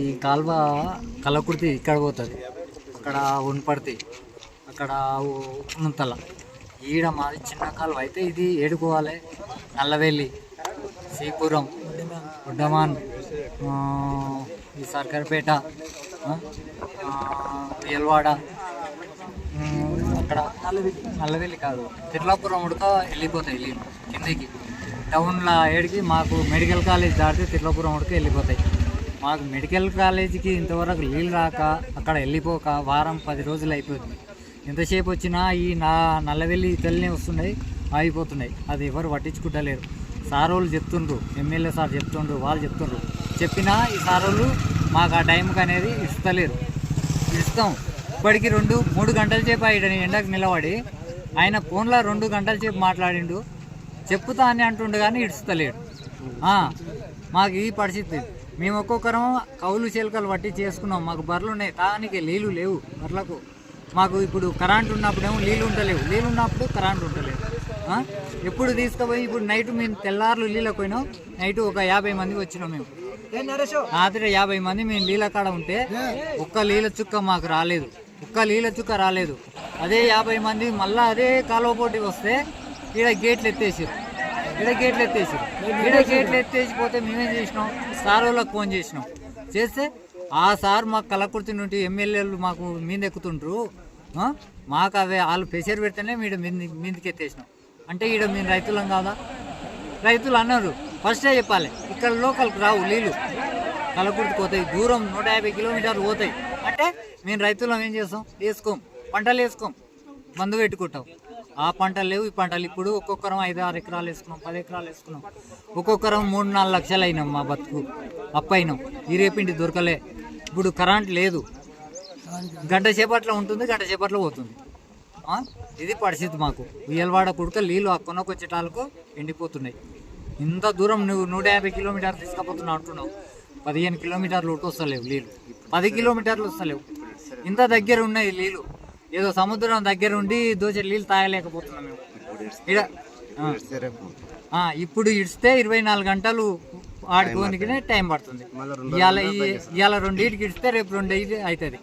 ఈ కాలువ కలకుర్తి ఇక్కడ పోతుంది, అక్కడ ఉన్పర్తి, అక్కడ ఉన్నంతల. ఈడ మాది చిన్న కాలువ అయితే ఇది ఏడుకోవాలి. నల్లవెల్లి, శ్రీపురం, ఉడ్డమాన్, ఈ సర్కార్పేట, ఎల్వాడ, అక్కడ నల్లవెల్లి కాదు తిర్లాపురం ఉడక వెళ్ళిపోతాయి నీళ్ళు కిందికి. టౌన్లో ఏడికి మాకు మెడికల్ కాలేజ్ దాటితే తిర్లాపురం ఉడక వెళ్ళిపోతాయి. మాకు మెడికల్ కాలేజీకి ఇంతవరకు నీళ్ళు రాక అక్కడ వెళ్ళిపోక వారం 10 రోజులు అయిపోతుంది. ఎంతసేపు వచ్చినా ఈ నల్లవెల్లి తెల్లనే వస్తున్నాయి, ఆగిపోతున్నాయి. అది ఎవరు పట్టించుకుంటలేరు. సార్ వాళ్ళు చెప్తుండ్రు, ఎమ్మెల్యే సార్ చెప్తుండ్రు, వాళ్ళు చెప్తుండ్రు. చెప్పినా ఈ సార్ వాళ్ళు మాకు ఆ టైంకి అనేది ఇస్తలేరు. ఇస్తాం ఇప్పటికి 2-3 గంటల సేపు ఆయన ఎండకు నిలబడి ఆయన ఫోన్లో 2 గంటల సేపు మాట్లాడిండు. చెప్పుతా అని అంటుండు కానీ ఇడుస్తలేడు. మాకు ఈ పరిస్థితి. మేము ఒక్కొక్కరం కౌలు చిలకలు పట్టి చేసుకున్నాం. మాకు బర్రెలు ఉన్నాయి, తానికి నీళ్ళు లేవు బర్రెలకు. మాకు ఇప్పుడు కరెంట్ ఉన్నప్పుడేమో నీళ్ళు ఉంటలేవు, నీళ్ళు ఉన్నప్పుడు కరెంట్ ఉంటలేవు. ఎప్పుడు తీసుకుపోయి ఇప్పుడు నైట్ మేము తెల్లారులు నీళ్ళకి పోయినాం. నైట్ ఒక 50 మంది వచ్చినాం. మేము రాత్రి 50 మంది మేము నీళ్ళ కాడ ఉంటే ఒక్క నీళ్ళ చుక్క మాకు రాలేదు, ఒక్క నీళ్ళ చుక్క రాలేదు. అదే 50 మంది మళ్ళీ అదే కాలువ పోటీ వస్తే ఈడ గేట్లు ఎత్తేసారు, ఈడ గేట్లు ఎత్తేసిపోతే మేమేం చేసినాం, సార్ వాళ్ళకి ఫోన్ చేసినాం. చేస్తే ఆ సార్ మాకు కలకుర్తి నుండి ఎమ్మెల్యేలు మాకు మీద ఎక్కుతుండ్రు, మాకు అవే వాళ్ళు ప్రెషర్ పెడితేనే మీదకి ఎత్తేసినాం. అంటే ఈడ మేము రైతులం కాదా? రైతులు అన్నారు ఫస్టే చెప్పాలి. ఇక్కడ లోకల్కి రావు నీళ్ళు, కలకుర్తికి పోతాయి, దూరం 150 కిలోమీటర్లు పోతాయి. అంటే మేము రైతులం ఏం చేస్తాం, వేసుకోం, పంటలు వేసుకోం, మందు పెట్టుకుంటాం. ఆ పంటలు లేవు, ఈ పంటలు. ఇప్పుడు ఒక్కొక్కరం 5-6 ఎకరాలు వేసుకున్నాం, 10 ఎకరాలు వేసుకున్నాం. ఒక్కొక్కరం 3-4 లక్షలు అయినాం. మా బతుకు అప్పయినాం. ఈ రేపింటి దొరకలే. ఇప్పుడు కరెంట్ లేదు, గంట సేపట్లో ఉంటుంది, గంట సేపట్లో పోతుంది. ఇది పరిస్థితి మాకు. ఉయ్యలవాడ కుడక నీళ్ళు ఆ కొనకొచ్చేటాలకు ఎండిపోతున్నాయి. ఇంత దూరం నువ్వు 150 కిలోమీటర్లు తీసుకుపోతున్నావు అంటున్నావు. 15 కిలోమీటర్లు వస్తలేవు నీళ్ళు, 10 కిలోమీటర్లు వస్తలేవు. ఇంత దగ్గర ఉన్నాయి నీళ్ళు. ఏదో సముద్రం దగ్గర ఉండి దోచే నీళ్ళు తాగలేకపోతున్నాం మేము. ఇప్పుడు ఇడిస్తే 24 గంటలు ఆడుకోనికనే టైం పడుతుంది. ఇవాళ 2కి ఇడిస్తే రేపు 2 అవుతుంది.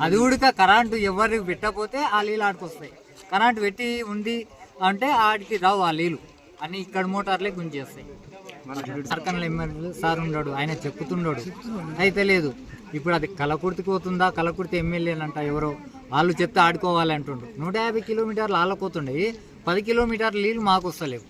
అది కూడా కరెంటు ఎవరికి పెట్టకపోతే ఆ నీళ్ళు ఆడుకొస్తాయి. కరెంటు పెట్టి ఉంది అంటే ఆడికి రావు ఆ నీళ్ళు అని ఇక్కడ మోటార్లే గుంజేస్తాయి. సర్కన్ల ఎమ్మెల్యే సార్ ఉన్నాడు, ఆయన చెప్పుతున్నాడు, అయితే లేదు. ఇప్పుడు అది కలకుర్తికి పోతుందా, కలకుర్తి ఎమ్మెల్యేలంట ఎవరో వాళ్ళు చెప్తే ఆడుకోవాలి అంటుండ్రు. 150 కిలోమీటర్లు ఆళ్ళపోతుండే, 10 కిలోమీటర్లు నీళ్ళు మాకు వస్తలేవు.